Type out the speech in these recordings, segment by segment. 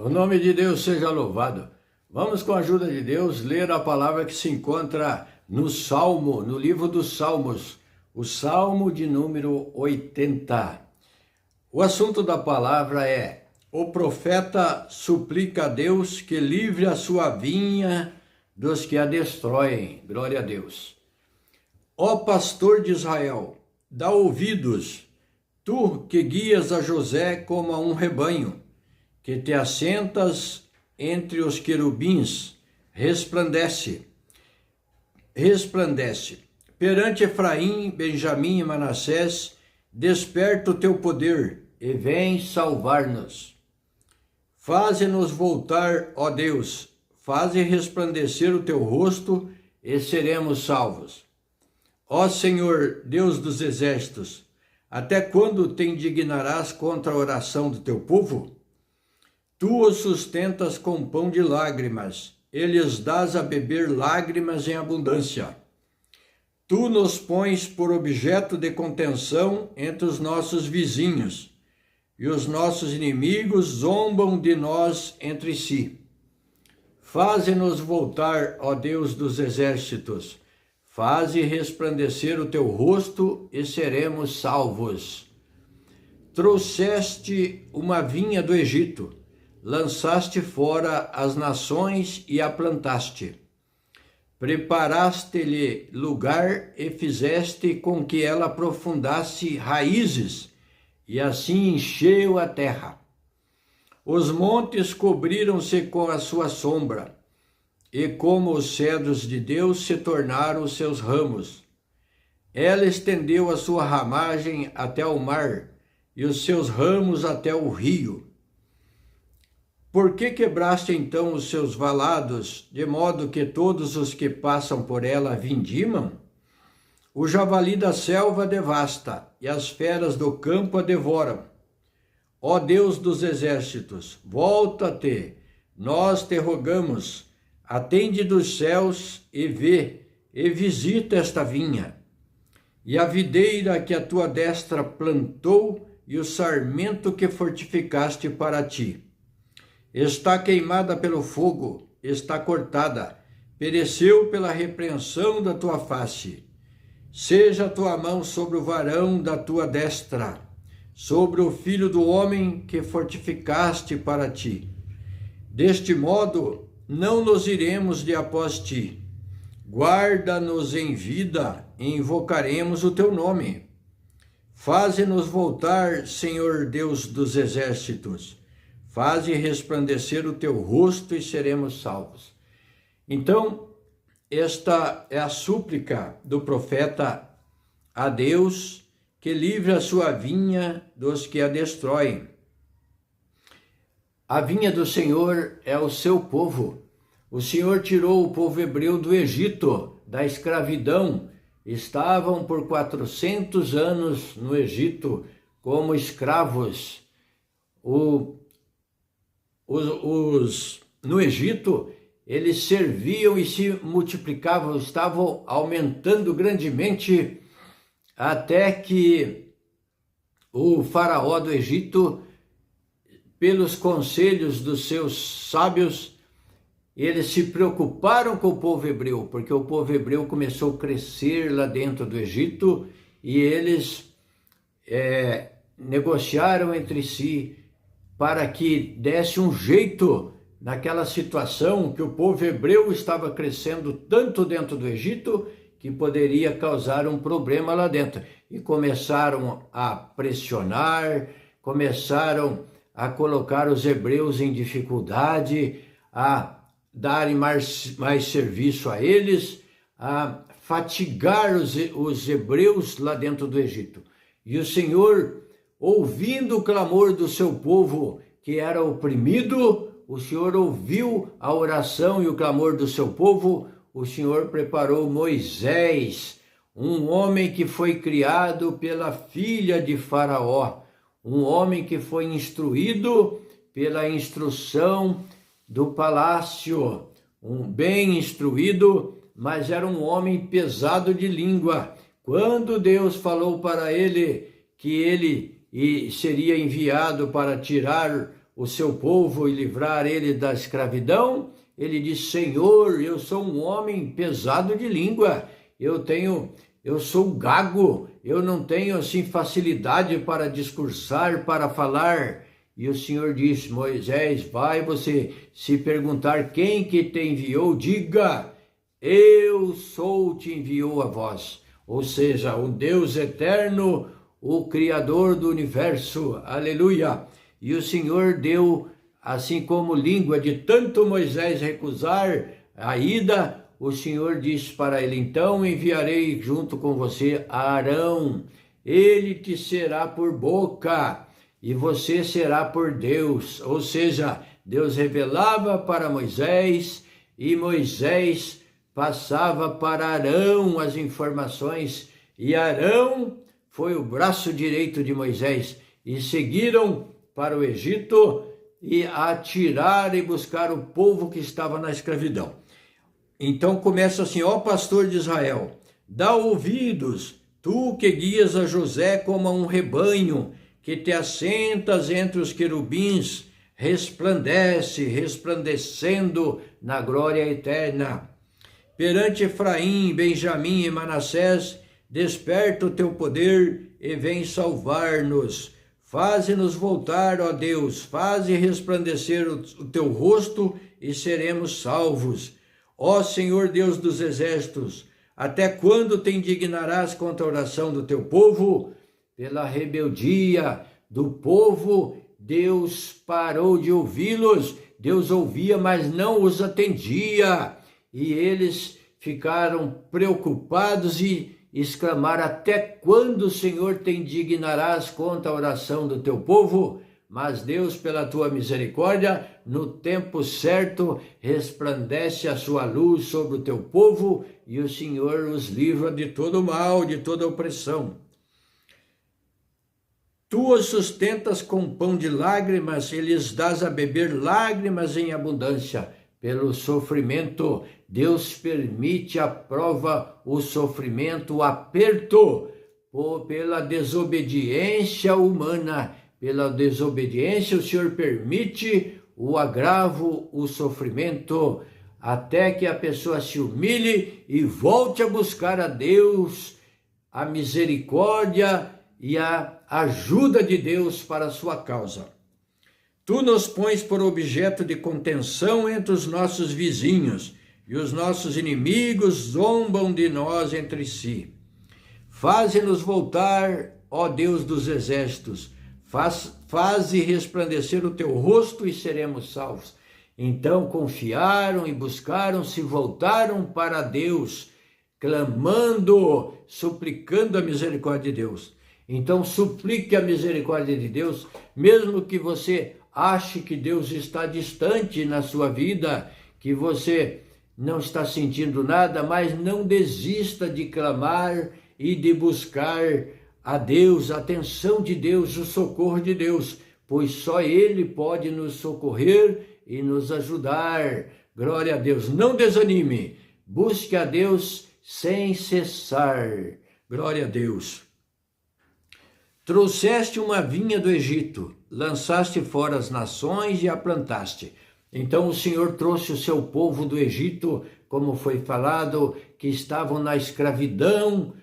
O nome de Deus seja louvado. Vamos, com a ajuda de Deus, ler a palavra que se encontra no Salmo, no livro dos Salmos, o Salmo de número 80. O assunto da palavra é: o profeta suplica a Deus que livre a sua vinha dos que a destroem. Glória a Deus. Ó pastor de Israel, dá ouvidos, tu que guias a José como a um rebanho, que te assentas entre os querubins, resplandece. Perante Efraim, Benjamim e Manassés, desperta o teu poder e vem salvar-nos. Faze-nos voltar, ó Deus, faze resplandecer o teu rosto e seremos salvos. Ó Senhor, Deus dos exércitos, até quando te indignarás contra a oração do teu povo? Tu os sustentas com pão de lágrimas, e lhes dás a beber lágrimas em abundância. Tu nos pões por objeto de contenção entre os nossos vizinhos, e os nossos inimigos zombam de nós entre si. Faze-nos voltar, ó Deus dos exércitos, faze resplandecer o teu rosto e seremos salvos. Trouxeste uma vinha do Egito, lançaste fora as nações e a plantaste. Preparaste-lhe lugar e fizeste com que ela aprofundasse raízes, e assim encheu a terra. Os montes cobriram-se com a sua sombra, e como os cedros de Deus se tornaram os seus ramos. Ela estendeu a sua ramagem até o mar, e os seus ramos até o rio. Por que quebraste então os seus valados, de modo que todos os que passam por ela vindimam? O javali da selva devasta, e as feras do campo a devoram. Ó Deus dos exércitos, volta-te, nós te rogamos, atende dos céus e vê, e visita esta vinha. E a videira que a tua destra plantou, e o sarmento que fortificaste para ti. Está queimada pelo fogo, está cortada, pereceu pela repreensão da tua face. Seja a tua mão sobre o varão da tua destra, sobre o filho do homem que fortificaste para ti. Deste modo, não nos iremos de após ti. Guarda-nos em vida e invocaremos o teu nome. Faze-nos voltar, Senhor Deus dos exércitos. Faze resplandecer o teu rosto e seremos salvos. Então, esta é a súplica do profeta a Deus, que livre a sua vinha dos que a destroem. A vinha do Senhor é o seu povo. O Senhor tirou o povo hebreu do Egito, da escravidão. Estavam por 400 anos no Egito como escravos. No Egito, eles serviam e se multiplicavam, estavam aumentando grandemente, até que o faraó do Egito, pelos conselhos dos seus sábios, eles se preocuparam com o povo hebreu, porque o povo hebreu começou a crescer lá dentro do Egito, e eles negociaram entre si para que desse um jeito naquela situação que o povo hebreu estava crescendo tanto dentro do Egito que poderia causar um problema lá dentro. E começaram a pressionar, começaram a colocar os hebreus em dificuldade, a darem mais serviço a eles, a fatigar os hebreus lá dentro do Egito. E o Senhor, ouvindo o clamor do seu povo que era oprimido, o Senhor ouviu a oração e o clamor do seu povo. O Senhor preparou Moisés, um homem que foi criado pela filha de Faraó, um homem que foi instruído pela instrução do palácio, um bem instruído, mas era um homem pesado de língua. Quando Deus falou para ele que ele seria enviado para tirar o seu povo e livrar ele da escravidão, ele disse: Senhor, eu sou um homem pesado de língua, eu sou gago, eu não tenho assim facilidade para discursar, para falar. E o Senhor disse: Moisés, vai você se perguntar quem que te enviou, diga: eu sou, te enviou a vós. Ou seja, o Deus eterno, o Criador do universo, aleluia. E o Senhor deu, assim como língua de tanto Moisés recusar a ida, o Senhor disse para ele: então enviarei junto com você Arão, ele te será por boca e você será por Deus. Ou seja, Deus revelava para Moisés e Moisés passava para Arão as informações, e Arão foi o braço direito de Moisés, e seguiram para o Egito e atiraram e buscaram o povo que estava na escravidão. Então começa assim: ó pastor de Israel, dá ouvidos, tu que guias a José como a um rebanho, que te assentas entre os querubins, resplandecendo na glória eterna. Perante Efraim, Benjamim e Manassés, desperta o teu poder e vem salvar-nos. Faze-nos voltar, ó Deus, faze resplandecer o teu rosto e seremos salvos. Ó Senhor Deus dos exércitos, até quando te indignarás contra a oração do teu povo? Pela rebeldia do povo, Deus parou de ouvi-los. Deus ouvia, mas não os atendia. E eles ficaram preocupados e exclamaram: até quando, Senhor, te indignarás contra a oração do teu povo? Mas Deus, pela tua misericórdia, no tempo certo, resplandece a sua luz sobre o teu povo, e o Senhor os livra de todo mal, de toda opressão. Tu os sustentas com pão de lágrimas e lhes dás a beber lágrimas em abundância. Pelo sofrimento, Deus permite a prova, o sofrimento, o aperto, pela desobediência humana. Pela desobediência, o Senhor permite o agravo, o sofrimento, até que a pessoa se humilhe e volte a buscar a Deus, a misericórdia e a ajuda de Deus para a sua causa. Tu nos pões por objeto de contenção entre os nossos vizinhos, e os nossos inimigos zombam de nós entre si. Faze-nos voltar, ó Deus dos exércitos, faze resplandecer o teu rosto e seremos salvos. Então confiaram e buscaram, se voltaram para Deus, clamando, suplicando a misericórdia de Deus. Então suplique a misericórdia de Deus, mesmo que você ache que Deus está distante na sua vida, que você não está sentindo nada, mas não desista de clamar e de buscar a Deus, a atenção de Deus, o socorro de Deus, pois só Ele pode nos socorrer e nos ajudar. Glória a Deus. Não desanime, busque a Deus sem cessar. Glória a Deus. Trouxeste uma vinha do Egito, lançaste fora as nações e a plantaste. Então o Senhor trouxe o seu povo do Egito, como foi falado, que estavam na escravidão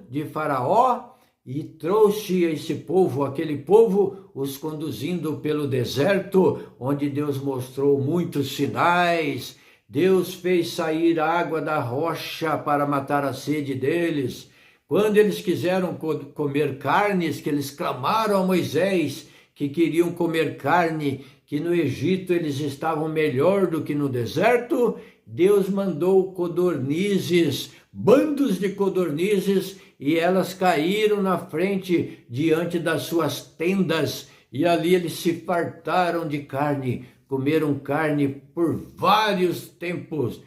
de Faraó, e trouxe esse povo, aquele povo, os conduzindo pelo deserto, onde Deus mostrou muitos sinais. Deus fez sair água da rocha para matar a sede deles. Quando eles quiseram comer carnes, que eles clamaram a Moisés, que queriam comer carne, que no Egito eles estavam melhor do que no deserto, Deus mandou codornizes, bandos de codornizes, e elas caíram na frente, diante das suas tendas, e ali eles se fartaram de carne, comeram carne por vários tempos.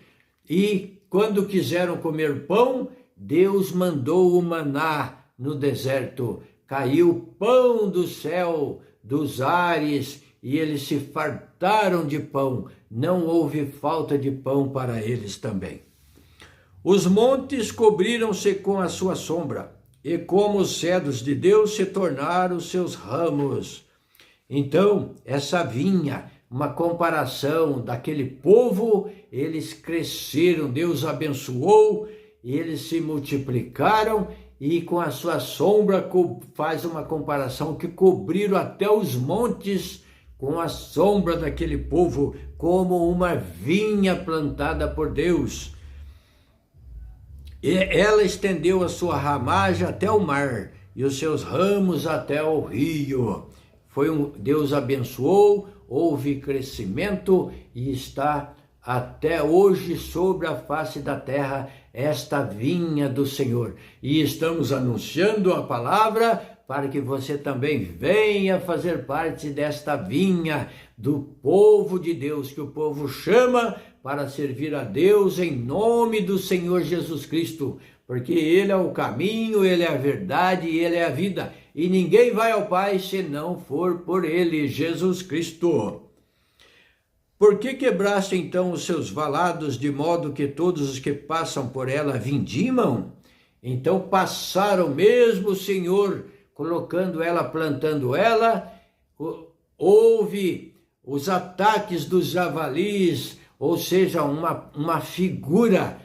E quando quiseram comer pão, Deus mandou o maná no deserto, caiu pão do céu, dos ares, e eles se fartaram de pão, não houve falta de pão para eles também. Os montes cobriram-se com a sua sombra, e como os cedros de Deus se tornaram seus ramos. Então, essa vinha, uma comparação daquele povo, eles cresceram, Deus abençoou, eles se multiplicaram e com a sua sombra faz uma comparação que cobriram até os montes com a sombra daquele povo, como uma vinha plantada por Deus. E ela estendeu a sua ramagem até o mar e os seus ramos até o rio. Deus abençoou, houve crescimento e está até hoje sobre a face da terra esta vinha do Senhor. E estamos anunciando a palavra para que você também venha fazer parte desta vinha do povo de Deus, que o povo chama para servir a Deus em nome do Senhor Jesus Cristo, porque Ele é o caminho, Ele é a verdade e Ele é a vida. E ninguém vai ao Pai se não for por Ele, Jesus Cristo. Por que quebraste então os seus valados, de modo que todos os que passam por ela vindimam? Então passaram mesmo, Senhor, colocando ela, plantando ela, houve os ataques dos javalis, ou seja, uma figura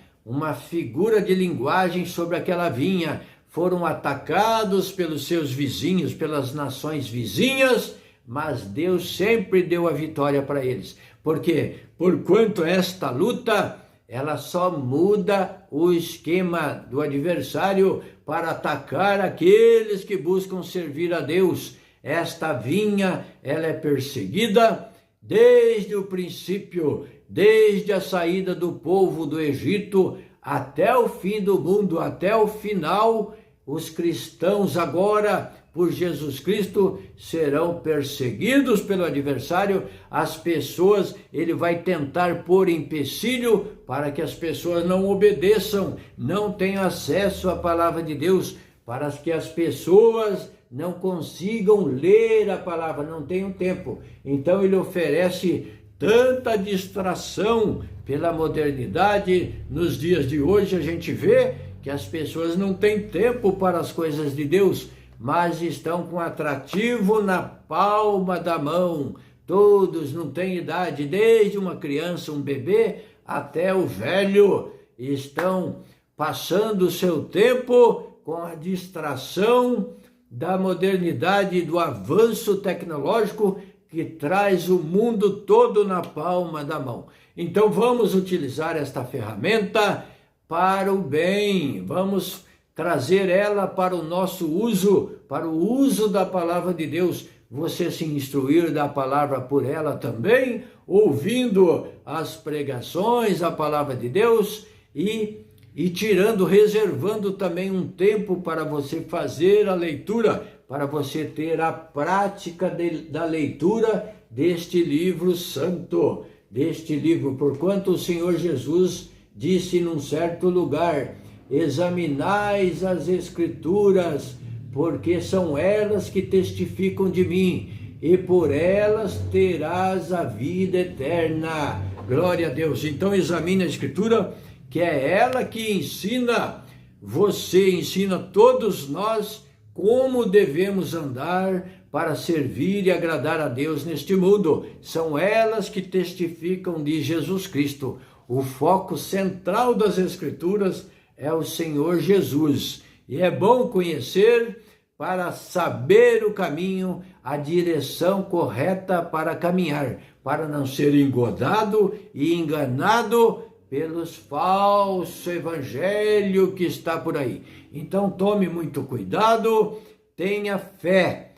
de linguagem sobre aquela vinha. Foram atacados pelos seus vizinhos, pelas nações vizinhas, mas Deus sempre deu a vitória para eles. Porque, porquanto esta luta, ela só muda o esquema do adversário para atacar aqueles que buscam servir a Deus. Esta vinha, ela é perseguida desde o princípio, desde a saída do povo do Egito até o fim do mundo, até o final. Os cristãos agora, por Jesus Cristo, serão perseguidos pelo adversário. As pessoas, ele vai tentar pôr empecilho para que as pessoas não obedeçam, não tenham acesso à palavra de Deus, para que as pessoas não consigam ler a palavra, não tenham tempo. Então ele oferece tanta distração pela modernidade. Nos dias de hoje a gente vê que as pessoas não têm tempo para as coisas de Deus, mas estão com atrativo na palma da mão. Todos não têm idade, desde uma criança, um bebê, até o velho, estão passando o seu tempo com a distração da modernidade e do avanço tecnológico que traz o mundo todo na palma da mão. Então vamos utilizar esta ferramenta para o bem, vamos trazer ela para o nosso uso, para o uso da palavra de Deus. Você se instruir da palavra por ela também, ouvindo as pregações, a palavra de Deus e tirando, reservando também um tempo para você fazer a leitura, para você ter a prática da leitura deste livro santo, deste livro, porquanto o Senhor Jesus disse num certo lugar: examinais as Escrituras, porque são elas que testificam de mim, e por elas terás a vida eterna. Glória a Deus. Então examine a Escritura, que é ela que ensina você, ensina todos nós como devemos andar para servir e agradar a Deus neste mundo. São elas que testificam de Jesus Cristo. O foco central das Escrituras é o Senhor Jesus. E é bom conhecer para saber o caminho, a direção correta para caminhar, para não ser engodado e enganado pelos falsos evangelhos que está por aí. Então tome muito cuidado, tenha fé,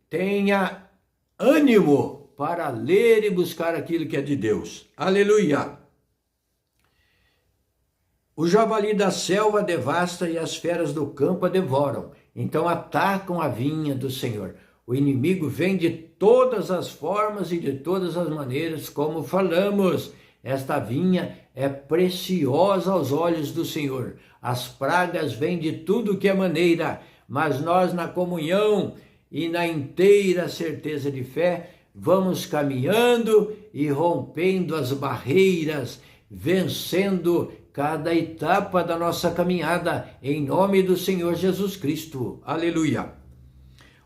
tenha ânimo para ler e buscar aquilo que é de Deus. Aleluia! O javali da selva devasta e as feras do campo a devoram. Então atacam a vinha do Senhor. O inimigo vem de todas as formas e de todas as maneiras, como falamos. Esta vinha é preciosa aos olhos do Senhor. As pragas vêm de tudo que é maneira, mas nós, na comunhão e na inteira certeza de fé, vamos caminhando e rompendo as barreiras, vencendo cada etapa da nossa caminhada, em nome do Senhor Jesus Cristo. Aleluia!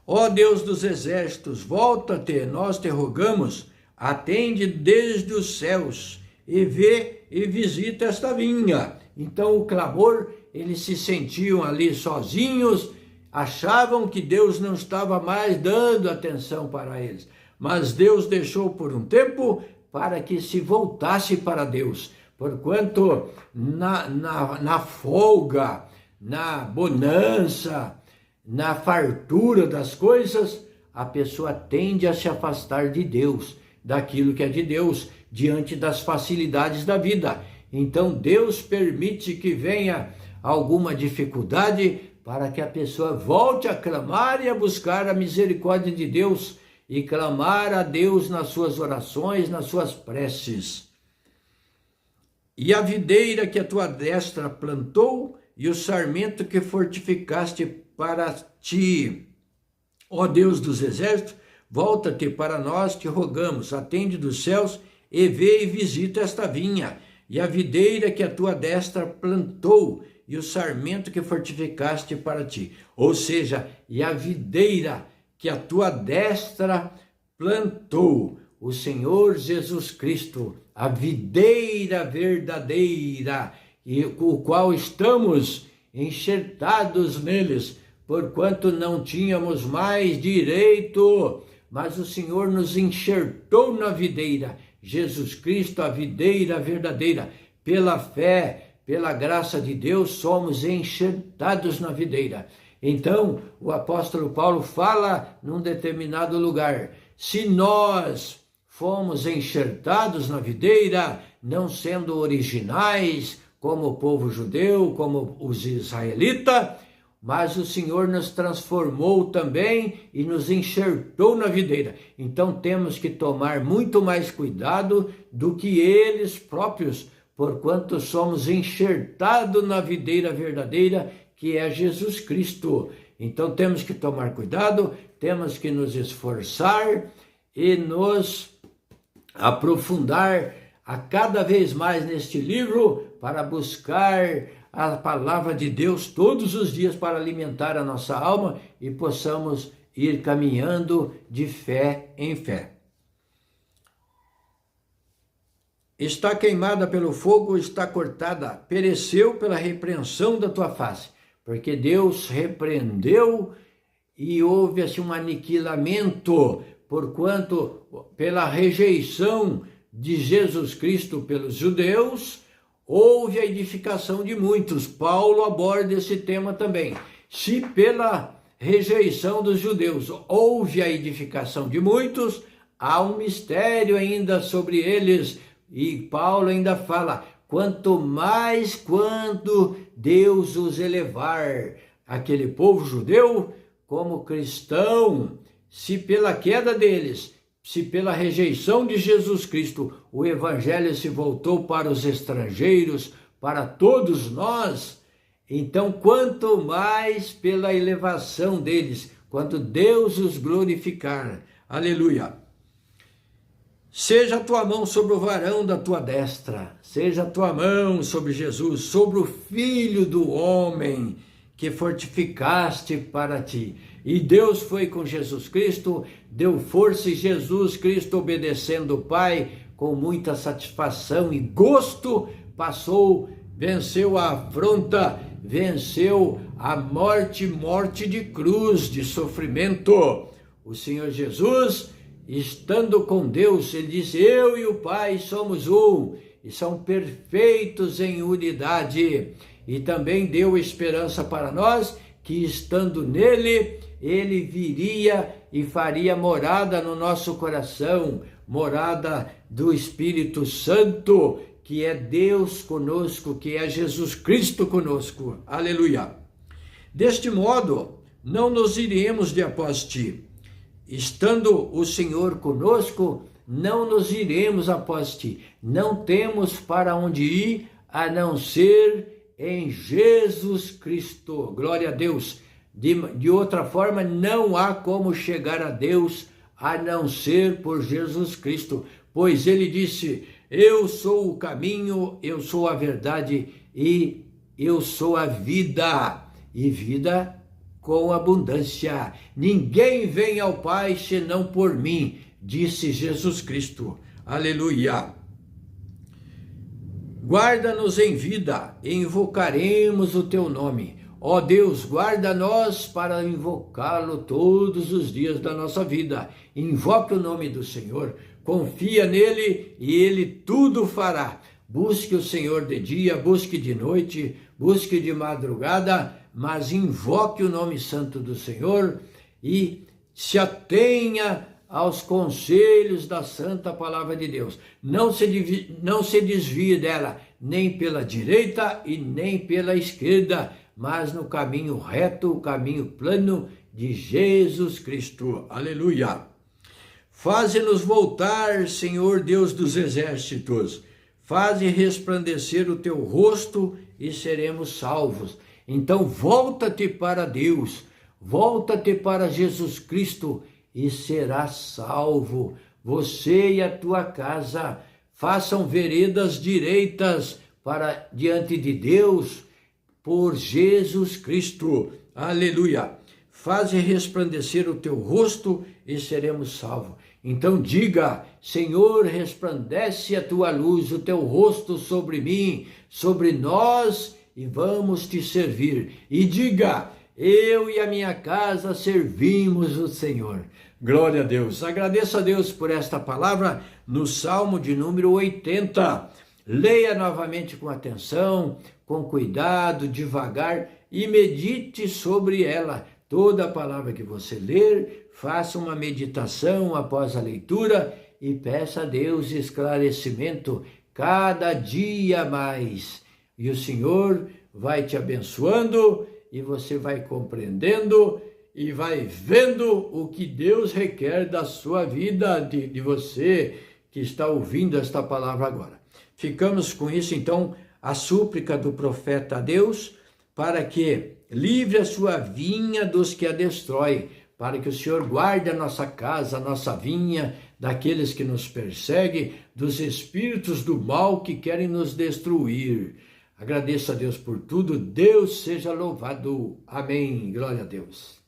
Ó Deus dos exércitos, volta-te, nós te rogamos, atende desde os céus e vê e visita esta vinha. Então o clamor, eles se sentiam ali sozinhos, achavam que Deus não estava mais dando atenção para eles. Mas Deus deixou por um tempo para que se voltasse para Deus. Porquanto na folga, na bonança, na fartura das coisas, a pessoa tende a se afastar de Deus, daquilo que é de Deus, diante das facilidades da vida. Então Deus permite que venha alguma dificuldade para que a pessoa volte a clamar e a buscar a misericórdia de Deus e clamar a Deus nas suas orações, nas suas preces. E a videira que a tua destra plantou e o sarmento que fortificaste para ti. Ó Deus dos exércitos, volta-te para nós, te rogamos, atende dos céus e vê e visita esta vinha. E a videira que a tua destra plantou e o sarmento que fortificaste para ti. Ou seja, e a videira que a tua destra plantou, o Senhor Jesus Cristo, a videira verdadeira, e o qual estamos enxertados neles, porquanto não tínhamos mais direito, mas o Senhor nos enxertou na videira, Jesus Cristo, a videira verdadeira. Pela fé, pela graça de Deus, somos enxertados na videira. Então, o apóstolo Paulo fala num determinado lugar: se nós fomos enxertados na videira, não sendo originais, como o povo judeu, como os israelitas, mas o Senhor nos transformou também e nos enxertou na videira. Então temos que tomar muito mais cuidado do que eles próprios, porquanto somos enxertados na videira verdadeira, que é Jesus Cristo. Então temos que tomar cuidado, temos que nos esforçar e nos aprofundar a cada vez mais neste livro para buscar a palavra de Deus todos os dias para alimentar a nossa alma e possamos ir caminhando de fé em fé. Está queimada pelo fogo, está cortada, pereceu pela repreensão da tua face. Porque Deus repreendeu e houve assim um aniquilamento, porquanto pela rejeição de Jesus Cristo pelos judeus, houve a edificação de muitos. Paulo aborda esse tema também. Se pela rejeição dos judeus houve a edificação de muitos, há um mistério ainda sobre eles. E Paulo ainda fala: quanto mais quando Deus os elevar, aquele povo judeu como cristão, se pela queda deles, se pela rejeição de Jesus Cristo, o evangelho se voltou para os estrangeiros, para todos nós, então quanto mais pela elevação deles, quando Deus os glorificar. Aleluia! Seja a tua mão sobre o varão da tua destra, seja a tua mão sobre Jesus, sobre o Filho do homem que fortificaste para ti. E Deus foi com Jesus Cristo, deu força, e Jesus Cristo, obedecendo o Pai, com muita satisfação e gosto, passou, venceu a afronta, venceu a morte de cruz, de sofrimento. O Senhor Jesus, estando com Deus, ele disse: eu e o Pai somos um, e são perfeitos em unidade. E também deu esperança para nós, que estando nele, ele viria e faria morada no nosso coração, morada do Espírito Santo, que é Deus conosco, que é Jesus Cristo conosco. Aleluia! Deste modo, não nos iremos de após ti. Estando o Senhor conosco, não nos iremos após ti. Não temos para onde ir, a não ser em Jesus Cristo. Glória a Deus. De outra forma, não há como chegar a Deus a não ser por Jesus Cristo, pois ele disse: eu sou o caminho, eu sou a verdade e eu sou a vida, e vida com abundância. Ninguém vem ao Pai senão por mim, disse Jesus Cristo. Aleluia. Guarda-nos em vida, e invocaremos o teu nome. Ó Deus, guarda-nos para invocá-lo todos os dias da nossa vida. Invoque o nome do Senhor, confia nele e ele tudo fará. Busque o Senhor de dia, busque de noite, busque de madrugada, mas invoque o nome santo do Senhor e se atenha aos conselhos da santa palavra de Deus. Não se desvie dela, nem pela direita e nem pela esquerda, mas no caminho reto, o caminho plano de Jesus Cristo. Aleluia! Faze-nos voltar, Senhor Deus dos exércitos. Faze resplandecer o teu rosto e seremos salvos. Então volta-te para Deus, volta-te para Jesus Cristo e serás salvo. Você e a tua casa façam veredas direitas para diante de Deus por Jesus Cristo. Aleluia! Faze resplandecer o teu rosto e seremos salvos. Então diga, Senhor, resplandece a tua luz, o teu rosto sobre mim, sobre nós, e vamos te servir. E diga, eu e a minha casa servimos o Senhor. Glória a Deus. Agradeço a Deus por esta palavra no Salmo de número 80. Leia novamente com atenção, com cuidado, devagar e medite sobre ela. Toda a palavra que você ler, faça uma meditação após a leitura e peça a Deus esclarecimento cada dia mais. E o Senhor vai te abençoando e você vai compreendendo e vai vendo o que Deus requer da sua vida, de você que está ouvindo esta palavra agora. Ficamos com isso, então, a súplica do profeta a Deus, para que livre a sua vinha dos que a destroem, para que o Senhor guarde a nossa casa, a nossa vinha, daqueles que nos perseguem, dos espíritos do mal que querem nos destruir. Agradeço a Deus por tudo, Deus seja louvado. Amém. Glória a Deus.